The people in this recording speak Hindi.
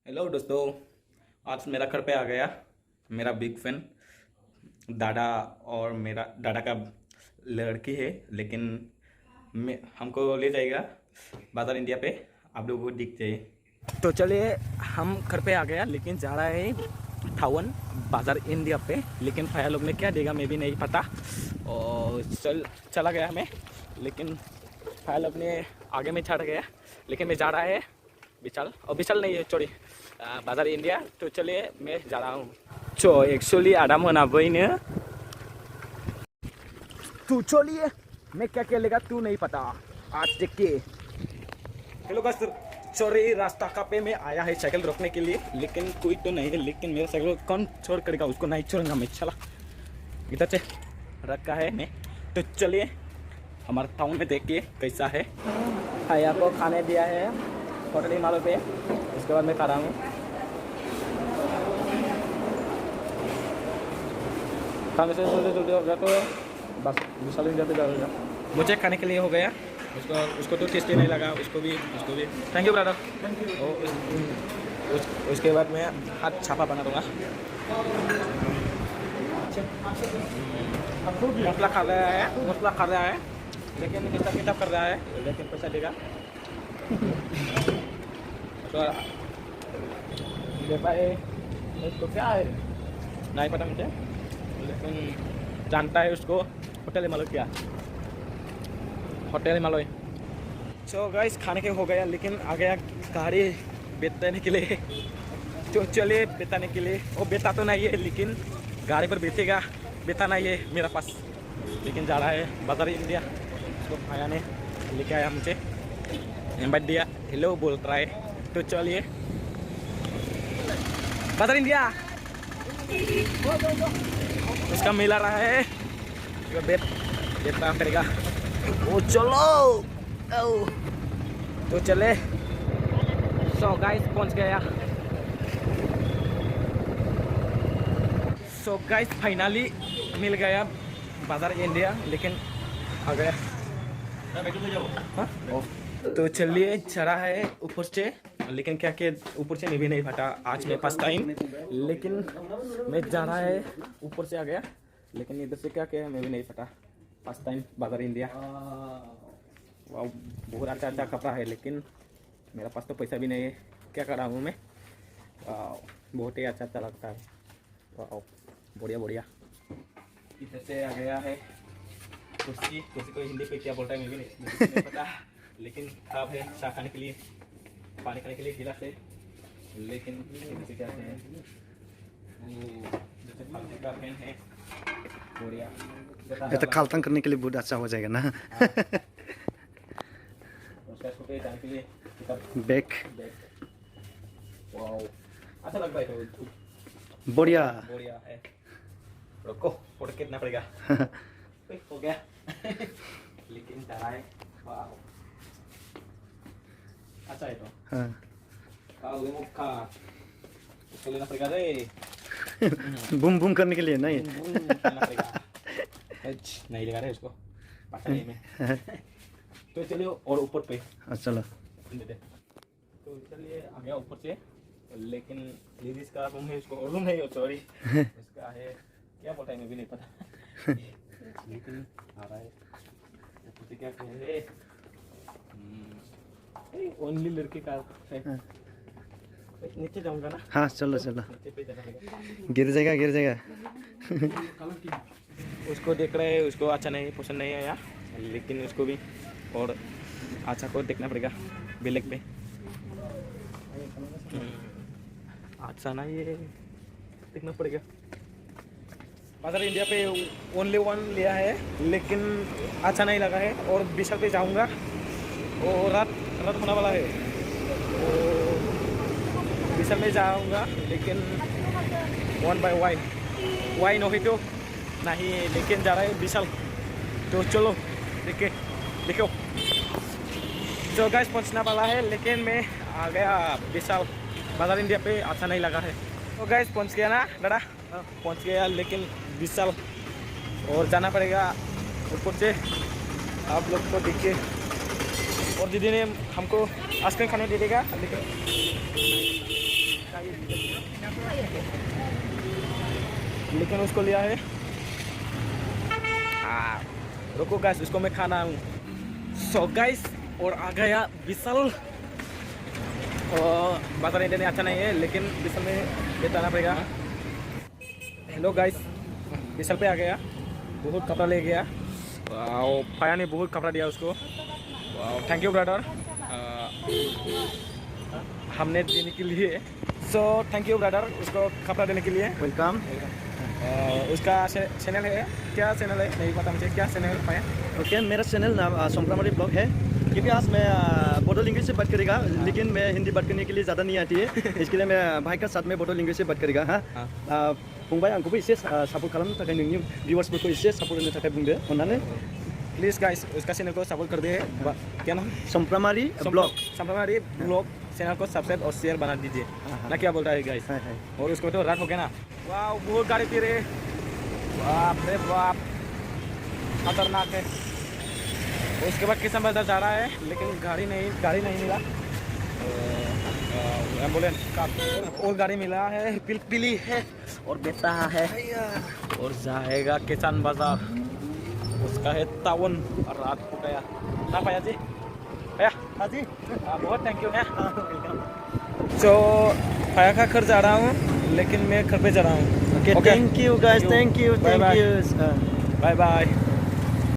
हेलो दोस्तों। आज मेरा घर पे आ गया मेरा बिग फैन दादा। और मेरा दादा का लड़की है, लेकिन मैं हमको ले जाएगा बाजार इंडिया पे। आप लोगों को दिख जाए तो चलिए, हम घर पे आ गया, लेकिन जा रहा है थावन बाजार इंडिया पे। लेकिन भैया लोग ने क्या देगा मैं भी नहीं पता। और चला गया मैं, लेकिन भैया लोग ने आगे में छड़ गया। लेकिन मैं जा रहा है विशाल, और विशाल नहीं है सॉरी, बाजार इंडिया। तो चलिए मैं जा रहा हूँ। एक्चुअली आदा मोनाबैनो तू चलिए, मैं क्या क्या लेगा तू नहीं पता, आज देखिए। हेलो गाइस, सॉरी रास्ता का पे मैं आया है साइकिल रोकने के लिए, लेकिन कोई तो नहीं है। लेकिन मेरा साइकिल कौन छोड़ करेगा, उसको नहीं छोड़ूंगा मैं। चला इधर से रखा है मैं। तो चलिए हमारे टाउन में देखिए कैसा है। भैया को खाने दिया है होटल हिमालय पे, उसके बाद मैं खा रहा हूँ। खाने से जल्दी हो गया तो बस विशाल इंडिया पे जाऊँगा। मुझे खाने के लिए हो गया, उसको तो टेस्टी नहीं लगा, उसको भी थैंक यू ब्रदर। उसके बाद मैं हाथ छापा बना दूँगा। मसला खा रहा है, लेकिन हिसाब किताब कर रहा है, लेकिन पैसा देगा तो दे पाए। उसको क्या है नहीं पता मुझे, लेकिन जानता है उसको होटल हिमालय क्या, होटल हिमालय। सो गाइस खाने के हो गया, लेकिन आ गया गाड़ी बेचने के लिए। तो चलिए बेचने के लिए, वो बेचा तो नहीं है, लेकिन गाड़ी पर बेचेगा, बेचा नहीं है मेरा पास। लेकिन जा रहा है बाजार इंडिया। तो भैया ने लेके आया, मुझे इनवाइट दिया, हेलो बोल रहा है। तो चलिए बाजार इंडिया उसका मिला रहा है, बेट काम करेगा। ओ चलो तो चले। सो गाइस पहुंच गया। सो गाइस फाइनली मिल गया बाजार इंडिया, लेकिन आ गया। हाँ? तो चलिए चढ़ा है ऊपर से, लेकिन क्या के ऊपर से भी नहीं फटा आज मैं फर्स्ट टाइम। लेकिन मैं जा रहा है ऊपर से आ गया, लेकिन इधर से क्या मैं भी नहीं फटा फर्स्ट टाइम बाजार इंडिया। वाह बहुत अच्छा कपड़ा है, लेकिन मेरा पास तो पैसा भी नहीं है, क्या कर रहा हूँ मैं। बहुत ही अच्छा लगता है। वाह बढ़िया। इधर से आ गया है कुर्सी को हिंदी पे क्या बोलता है मैं भी नहीं पता। लेकिन खराब है, चाय खाने के लिए, पानी खाने के लिए गिलास है, लेकिन क्या है जैसे फालतू का फैन है। बढ़िया, ये तो खालतन करने के लिए बहुत अच्छा हो जाएगा ना। उसका छोटे जाने के लिए बैक वाओ अच्छा लग रहा है। तो बढ़िया है। रुको फोटो कितना पड़ेगा। हो गया। लेकिन डरा है। वाओ अच्छा है। तो हाँ। मुक्का उसको लेना पड़ेगा रे। बूम बूम करने के लिए नहीं। नहीं लगा रहे उसको पता नहीं में। तो चलिए और ऊपर पे चलो। तो चलिए आ गया ऊपर से, लेकिन लेडीज का रूम है, उसको और रूम नहीं हो सॉरी इसका है, क्या बोलता है मैं भी नहीं पता। लेकिन आ रहा है ऊपर से क्या कहे ओनली लड़के का है। नीचे जाऊंगा ना। हाँ चलो चलो, नीचे पे जाना पड़ेगा, गिर जाएगा। उसको देख रहे हैं, उसको अच्छा नहीं पसंद नहीं आया, लेकिन उसको भी और अच्छा को देखना पड़ेगा ब्लैक पे। अच्छा ना ये देखना पड़ेगा। बाजार इंडिया पे ओनली वन लिया है, लेकिन अच्छा नहीं लगा है। और विशाल पे जाऊंगा, और रात होने वाला है, तो विशाल में जाऊंगा, लेकिन वन बाय वाई तो नहीं, लेकिन जा रहा है विशाल। तो चलो देखो जो गाइस पहुंचने वाला है, लेकिन मैं आ गया विशाल बाजार इंडिया पे। अच्छा नहीं लगा है। तो गाइस पहुंच गया ना दादा, पहुंच गया, लेकिन विशाल और जाना पड़ेगा ऊपर से। आप लोग को देखिए, और दीदी ने हमको आइसक्रीम खाने दे देगा, लेकिन लेकिन उसको लिया है। रुको गाइस, उसको मैं खाना हूँ। सो गाइस, और आ गया विशाल। बाजार इंडिया में अच्छा नहीं है, लेकिन विशाल में बताना पड़ेगा। हेलो गाइस, विशाल पे आ गया, बहुत कपड़ा ले गया। पाया ने बहुत कपड़ा दिया उसको। थैंक यू ब्रदर, हमने देने के लिए। सो थैंक यू ब्रदर, उसको कपड़ा देने के लिए। वेलकम। उसका चैनल है, क्या चैनल है नहीं पता मुझे, क्या चैनल पाया? ओके, मेरा चैनल नाम सोमप्रामारी ब्लॉग है। क्योंकि आज मैं बोडो लैंग्वेज से बात करेगा, लेकिन मैं हिंदी बात करने के लिए ज़्यादा नहीं आती है, इसके लिए मैं भाई का साथ में बोडो लैंग्वेज से बात करेगा। हाँ, फंबाय आंखौबो एसे सापर्ट खालामनो थाखाय नोंनि भिउवार्सफोरखौ एसे सापर्ट होनो थाखाय बुंदो अननानै। प्लीज गाइस, उसका चैनल को सपोर्ट कर दे। क्या नाम? सोमप्रामारी ब्लॉग। सोमप्रामारी ब्लॉग चैनल को सब्सक्राइब और शेयर बना दीजिए ना, क्या बोलता है गाइस? और उसको तो रात हो गया ना। वाह, बहुत गाड़ी पी रहे, बाप रे बाप, खतरनाक है। उसके बाद किसान बाजार जा रहा है, लेकिन गाड़ी नहीं मिला। एम्बुलेंस का और गाड़ी मिला है, पिली है और बेटा है, और जाएगा किसान बाजार। उसका है तावन, और रात हो गया ना पाया जी। भैया, हाँ जी, बहुत थैंक यू है। तो भैया का घर जा रहा हूँ, लेकिन मैं घर पे जा रहा हूँ। Okay, thank you guys, thank you, bye bye.